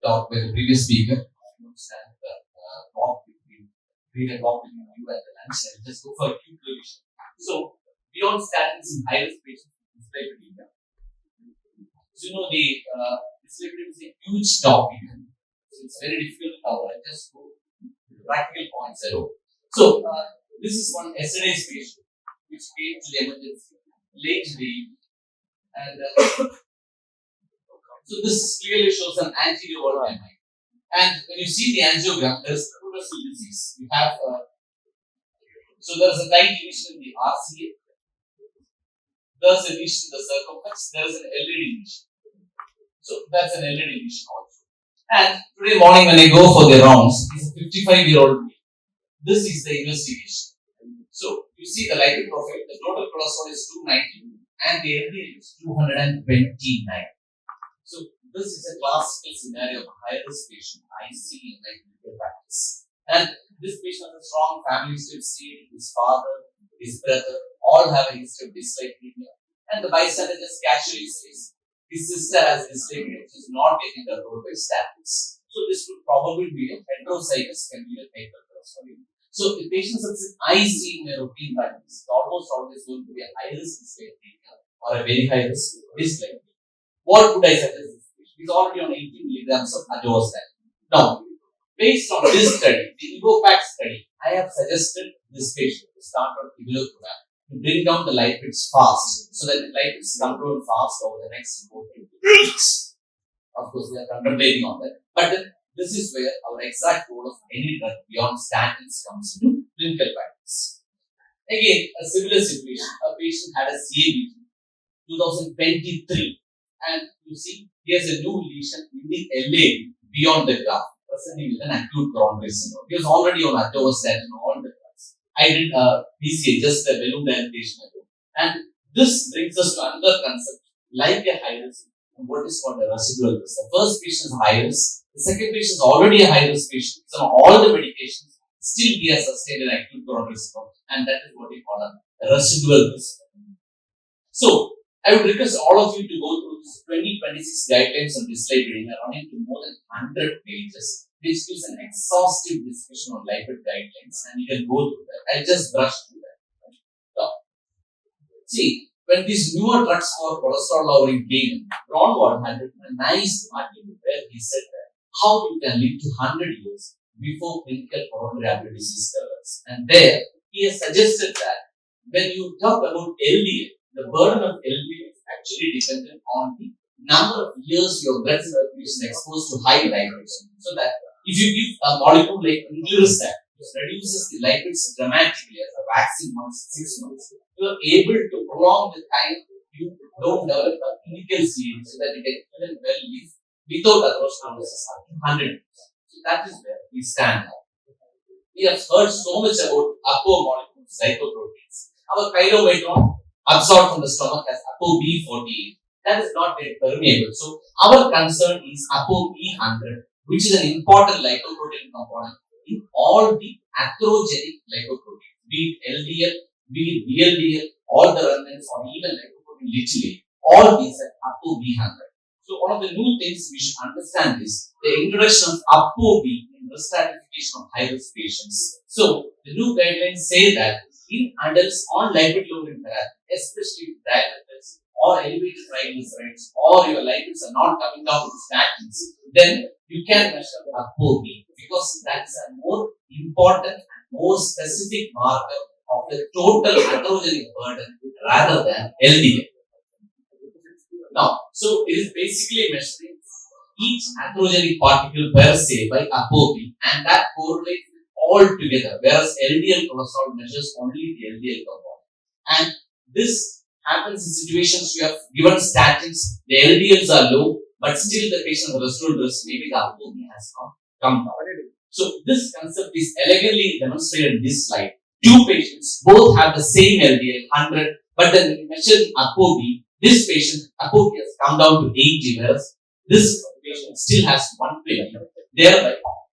talked by the previous speaker. I understand the talk between you at the lunch. I'll just go for a quick revision. So, beyond statins in high-risk patients with dyslipidemia. So, the dyslipidemia is a huge topic. So, it's very difficult to cover. I'll just go to the practical points alone. So, this is one yesterday's patient which came to the emergency late in the evening. And so this clearly shows an anterior wall MI. And when you see the angiogram, there is progressive disease. You have so there is a tight lesion in the RCA. There is a lesion in the circumflex. There is an LED lesion. So that's an LED lesion also. And today morning when I go for the rounds, he's a 55-year-old male. This is the investigation. So you see the lipid profile. The total cholesterol is 290 and the LDL is 229. So this is a classical scenario of a high-risk patient I see in my clinical practice. And this patient has a strong family history. His father, his brother, all have a history of dyslipidemia. And the bystander just casually says, his sister has dyslipidemia, which is not getting controlled by statins. So this would probably be a heterozygous congenital hypercholesterolemia. So the patients that I see in my routine practice is almost always going to be a high-risk dyslipidemia or a very high-risk dyslipidemia. What would I suggest? He's already on 80 milligrams of atorvastatin. Now, based on this study, the EvoPac study, I have suggested this patient to start on Ibuprofen to bring down the lipids fast, so that the lipids control fast over the next 4 weeks. Of course, we are contemplating on that. But then, this is where our exact role of any drug beyond statins comes into clinical practice. Again, a similar situation. A patient had a CABG 2023. And you see, he has a new lesion in the LA beyond the graph, presenting with an acute coronary syndrome. He was already on atorvastatin, all the drugs. I did BCA, just a balloon dilatation ago. And this brings us to another concept, like a high risk, and what is called a residual risk. The first patient is high risk, the second patient is already a high risk patient. He's on all the medications, still he has sustained an acute coronary syndrome, and that is what we call a residual risk. So, I would request all of you to go through this 2026 guidelines on dyslipidemia running to more than 100 pages, which gives an exhaustive discussion on lipid guidelines, and you can go through that. I'll just brush through that. Now, see, when these newer drugs for cholesterol lowering came in, Ron had written a nice article where he said that how you can live to 100 years before clinical coronary artery disease develops. And there, he has suggested that when you talk about LDL, the burden of LDL is actually dependent on the number of years your blood circulation exposed to high lipids. So that if you give a molecule like Individualized, which reduces the lipids dramatically as a vaccine once 6 months, you are able to prolong the time you don't develop a clinical CAD, so that you can even well live without atherosclerosis up to 100 years. So that is where we stand now. We have heard so much about APO molecules, lipoproteins. Our chylomicron absorbed from the stomach as ApoB48. That is not very permeable. So, our concern is ApoB100, which is an important lipoprotein component in all the atherogenic lipoproteins, be it LDL, be it VLDL, all the remnants, or even lipoprotein lithium. All these are ApoB100. So, one of the new things we should understand is the introduction of ApoB in risk stratification of high-risk patients. So, the new guidelines say that in adults on lipid-lowering therapy, especially diabetes or elevated triglycerides, or your lipids are not coming down with statins, then you can measure the ApoB, because that is a more important and more specific marker of the total atherogenic burden rather than LDL. Now, so it is basically measuring each atherogenic particle per se by ApoB, and that correlates all together, whereas LDL cholesterol measures only the LDL component. And this happens in situations you have given statins, the LDLs are low, but still the patient's residual risk, maybe the ApoB has not come down. So this concept is elegantly demonstrated in this slide. Two patients both have the same LDL 100, but then when you measure the ApoB, this patient ApoB has come down to 80, whereas this patient still has 120. Thereby,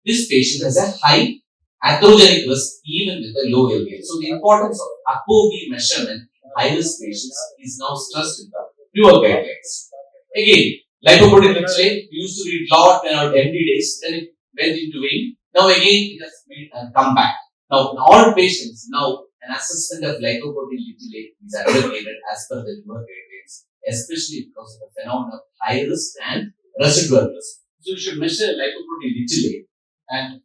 this patient has a high atherogenic risk even with a low LDL. So the importance of ApoB measurement in high-risk patients is now stressed in the newer guidelines. Again, Lipoprotein literally used to read lot when out MD days, then it went into vein. Now again it has come back. Now in all patients, now an assessment of lipoprotein literally is advocated as per the newer guidelines, especially because of the phenomenon of high risk and residual risk. So you should measure lipoprotein literally, and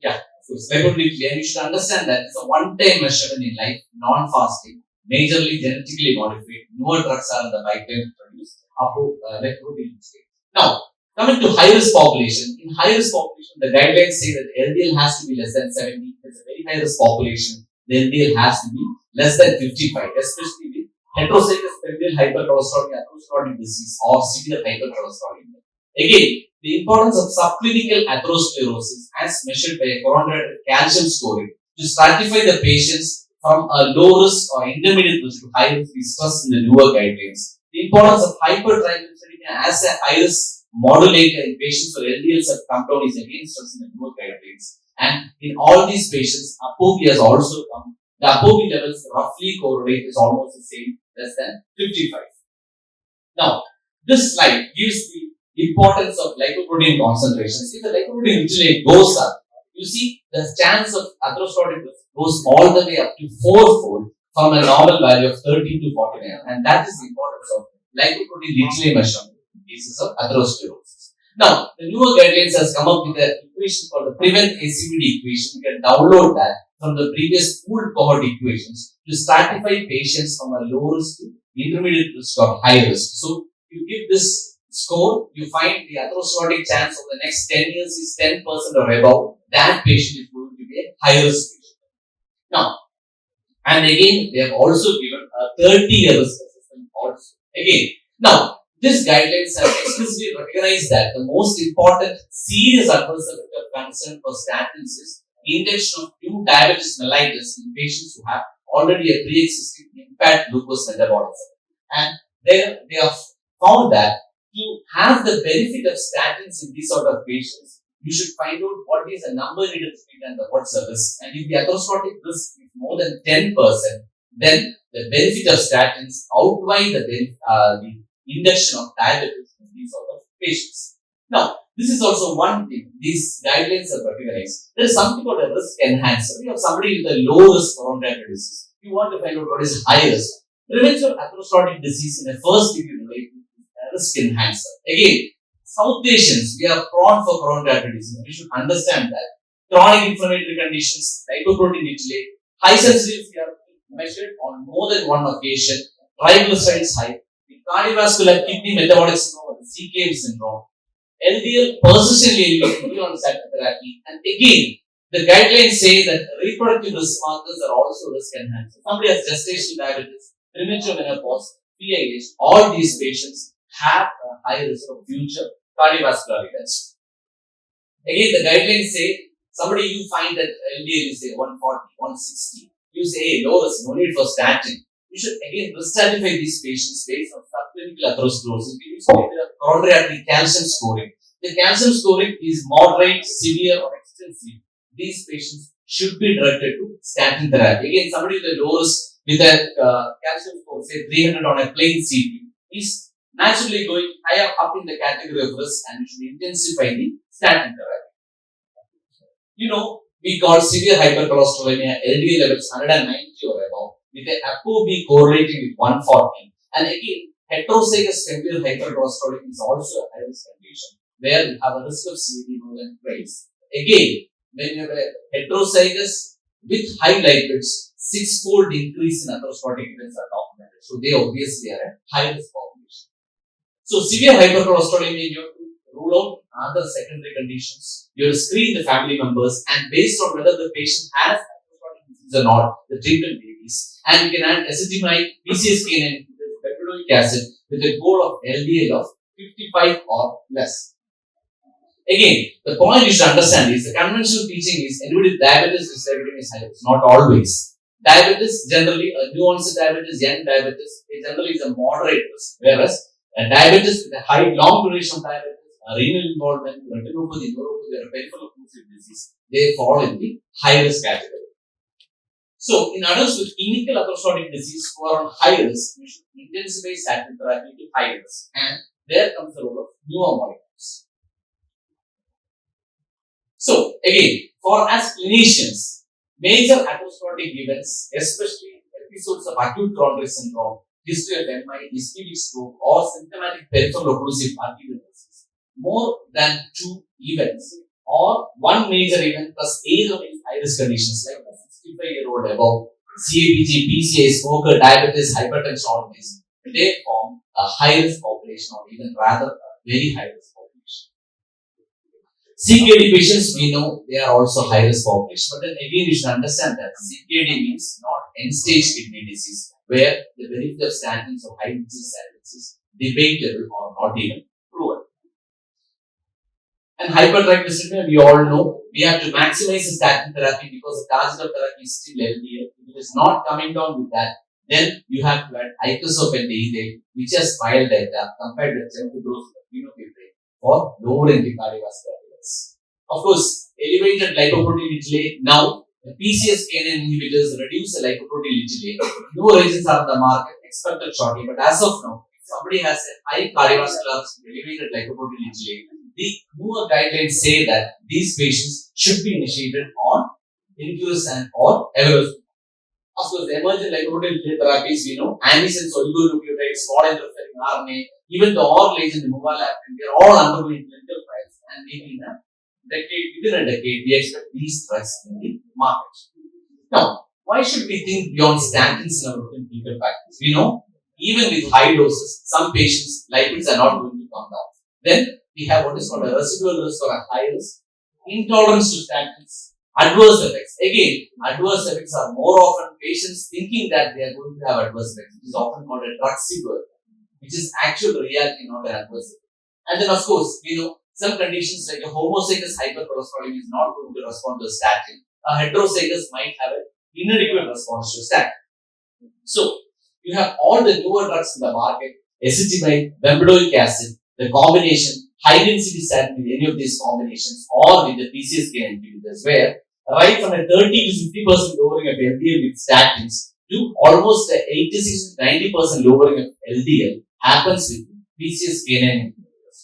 yeah, of course, lipoprotein literally, and you should understand that it's a one-time measurement in life, non-fasting, majorly genetically modified. Newer drugs are in the pipeline to produce lipoprotein literally. Now, coming to high-risk population, in high-risk population, the guidelines say that LDL has to be less than 70. It's a very high-risk population. The LDL has to be less than 55, especially with heterozygous familial hypercholesterolemia, atherosclerotic disease, or severe hypercholesterolemia. Again, the importance of subclinical atherosclerosis as measured by a coronary calcium scoring to stratify the patients from a low risk or intermediate risk to high risk is stressed in the newer guidelines. The importance of hypertriglyceridemia as a high risk modulator in patients where LDLs have come down is again stressed in the newer guidelines. And in all these patients, ApoB has also come. The ApoB levels roughly correlate is almost the same, less than 55. Now, this slide gives the importance of lipoprotein concentrations. If the lipoprotein literally goes up, you see the chance of atherosclerotic goes all the way up to fourfold from a normal value of 13 to 49, and that is the importance of lipoprotein literally measurement in cases of atherosclerosis. Now, the newer guidelines has come up with an equation called the Prevent ACVD equation. You can download that from the previous pooled cohort equations to stratify patients from a low risk to intermediate risk or high risk. So, you give this score, you find the atherosclerotic chance over the next 10 years is 10% or above. That patient is going to be a high risk patient. Now, and again, they have also given a 30-year risk assessment also. Again, now, these guidelines have explicitly recognized that the most important serious adverse effect of concern for statins is induction of new diabetes mellitus in patients who have already a pre-existing impaired glucose metabolism. And they have found that to have the benefit of statins in these sort of patients, you should find out what is the number needed to treat and what's the risk. And if the atherosclerotic risk is more than 10%, then the benefit of statins outweigh the induction of diabetes in these sort of patients. Now, this is also one thing these guidelines are recognized. There is something called a risk enhancer. You have somebody with a low risk coronary disease. You want to find out what is high risk. Prevention of atherosclerotic disease in a first degree related risk enhancer. Again, South Asians, we are prone for coronary disease. We should understand that. Chronic inflammatory conditions, lipoprotein literally, high sensitivity are measured on more than one occasion, triglycerides high, the cardiovascular kidney metabolic syndrome, the CKM syndrome, LDL persistently elevated on statin therapy, and again, the guidelines say that reproductive risk markers are also risk enhancers. Somebody has gestational diabetes, premature menopause, PIH, all these patients have a high risk of future cardiovascular events. Again, the guidelines say somebody you find that LDL is say 140, 160, you say, hey, low risk, no need for statin. You should again risk stratify these patients based on subclinical atherosclerosis. We use the coronary artery calcium scoring. The calcium scoring is moderate, severe, or extensive. These patients should be directed to statin therapy. Again, somebody with a low risk with a calcium score, say 300 on a plain CT, is naturally going higher up in the category of risk and you should intensify the statin therapy. You know, we call severe hypercholesterolemia LDL levels 190 or above with the ApoB correlating with 140. And again, heterozygous familial hypercholesterolemia is also a high risk condition where you have a risk of CVD more than twice. Again, when you have a heterozygous with high lipids, 6-fold increase in atherosclerotic events are documented. So they obviously are a high risk population. So severe hypercholesterolemia, you have to rule out other secondary conditions. You have to screen the family members and based on whether the patient has atherosclerotic disease or not, the treatment varies. And you can add ezetimibe, PCSK9, bempedoic acid with a goal of LDL of 55 or less. Again, the point you should understand is the conventional teaching is anybody with diabetes is high risk, not always. Diabetes, generally, a new onset diabetes, young diabetes, it generally is a moderate risk, whereas a diabetes with a high, long duration of diabetes, renal involvement, retinopathy, neuropathy, or peripheral occlusive disease, they fall in the high risk category. So, in adults with clinical atherosclerotic disease who are on high risk, we should intensify statin therapy to high risk. And there comes the role of newer molecules. So again, for as clinicians, major atherosclerotic events, especially episodes of acute coronary syndrome, history of MI, ischemic stroke, or symptomatic peripheral occlusive arteriovenous, more than 2 events or one major event plus either in high-risk conditions like a 65-year-old above, CABG, PCA, smoker, diabetes, hypertension, all these, they form a high-risk population or even rather a very high-risk population. CKD patients, we know they are also high-risk population, but then again you should understand that CKD means not end-stage kidney disease, where the benefit of statins or high-density statins is debatable or not even proven. And hypertriglyceridemia, we all know, we have to maximize the statin therapy because the target of therapy is still LDL. If it is not coming down with that, then you have to add icosapent which has trial data compared with phenylphenotype for lowering the cardiovascular risk. Of course, elevated lipoprotein lipid now, the PCSK9 inhibitors reduce the lipoprotein lipid. Newer agents are on the market, expected shortly, but as of now, if somebody has a high cardiovascular elevated lipoprotein lipid, the newer guidelines say that these patients should be initiated on Inclisiran or Everest. Of course, the emerging lipoprotein therapies, we know, antisense oligonucleotides, small interfering RNA, even the oral agent, the movalamine, they are all undergoing clinical trials, and maybe in a decade, within a decade, we expect these drugs in the market. Now, why should we think beyond statins in our routine clinical practice? We know, even with high doses, some patients' lipids are not going to come down. Then we have what is called a residual risk or a high risk, intolerance to statins, adverse effects. Again, adverse effects are more often patients thinking that they are going to have adverse effects, which is often called a drug sequel, which is actual reality, not an adverse effect. And then, of course, we know some conditions like a homozygous hypercholesterolemia is not going to respond to a statin. A heterozygous might have an inadequate response to statin. So, you have all the newer drugs in the market, ezetimibe, bempedoic acid, the combination, high density statin with any of these combinations or with the PCSK9 inhibitors, where right from a 30 to 50% lowering of LDL with statins to almost a 86 to 90% lowering of LDL happens with PCSK9 inhibitors.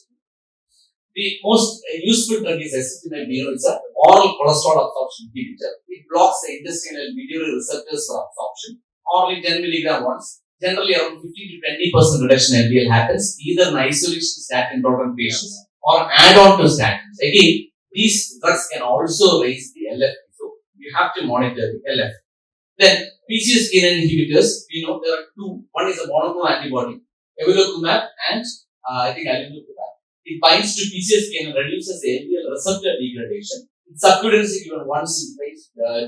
The most useful drug is ezetimibe. It's an oral cholesterol absorption inhibitor. It blocks the intestinal biliary receptors for absorption. Orally 10 milligram once. Generally around 50 to 20% reduction in LDL happens either in isolation statin intolerant patients or add-on to statins. Again, these drugs can also raise the LFT. So you have to monitor the LFT. Then PCSK9 inhibitors, we know there are two. One is a monoclonal antibody, evolocumab and I think aleniglipron. It binds to PCSK9 and reduces the LDL receptor degradation. It's subcutaneously given once in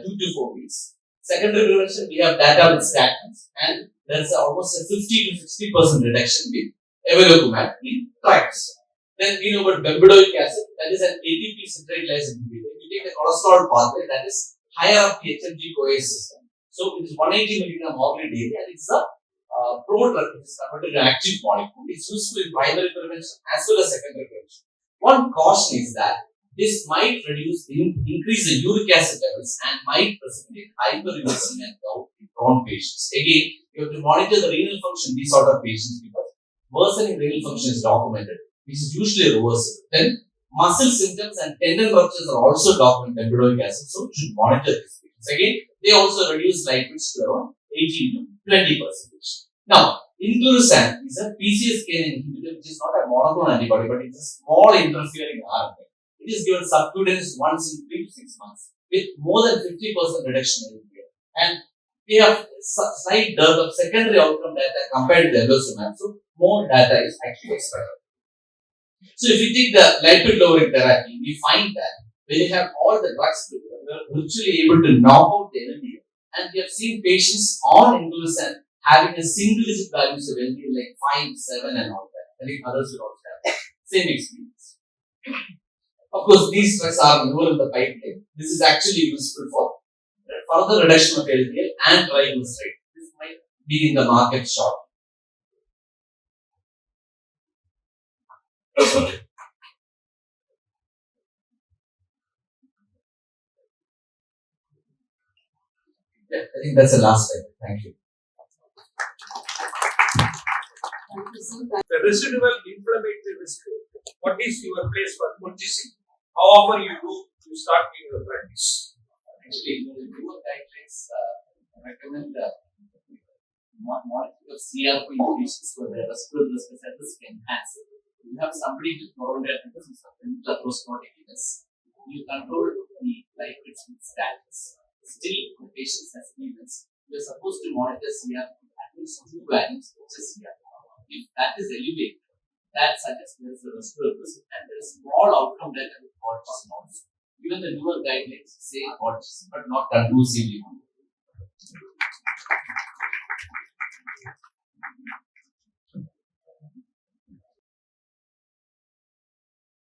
2 to 4 weeks. Secondary prevention, we have data with statins, and there is almost a 50 to 60% reduction with evolocumab in trials. Then we know about bempedoic acid, that is an ATP centralized inhibitor. If you take the cholesterol pathway, that is higher up the HMG CoA system. So it is 180 milligram orally daily, and it's a pro-drug, which is converted to an active molecule. It's useful in primary prevention as well as secondary prevention. One caution is that this might increase the uric acid levels and might precipitate hyperuricemia in gout in prone patients. Again, you have to monitor the renal function in these sort of patients because worsening renal function is documented, which is usually reversible. Then muscle symptoms and tendon ruptures are also documented bempedoic acid, so you should monitor these patients. Again, they also reduce lipids to around 18 to 20%. Now, Inclisiran is a PCSK9 inhibitor, which is not a monoclonal antibody, but it's a small interfering RNA. It is given subcutaneous once in 3 to 6 months with more than 50% reduction in LDL. And we have slight dearth of secondary outcome data compared to the evolocumab, so more data is actually expected. So if you take the lipid-lowering therapy, we find that when you have all the drugs together, we are virtually able to knock out the LDL. And we have seen patients on Inclisiran having a single-digit values of LDL like 5, 7 and all that. I think others will also have same experience. Of course, these drugs are newer in the pipeline. This is actually useful for further reduction of LDL and triglyceride. This might be in the market shortly. Yeah, I think that's the last slide. Thank you. The residual inflammatory risk. What is your place for purchasing? How often you start in your practice? Actually, the newer guidelines recommend molecular CRP increases for the respiratory risk assessment can enhance. You have somebody with coronary disease with atherosclerotic illness. You control the lipids with statins. Still, the patient has illness. You are supposed to monitor CRP at least 2 values, which is CRP. If that is elevated, that suggests there is a respiratory risk and there is small outcome data with cortisols. Even the newer guidelines say cortisols, but not conclusively.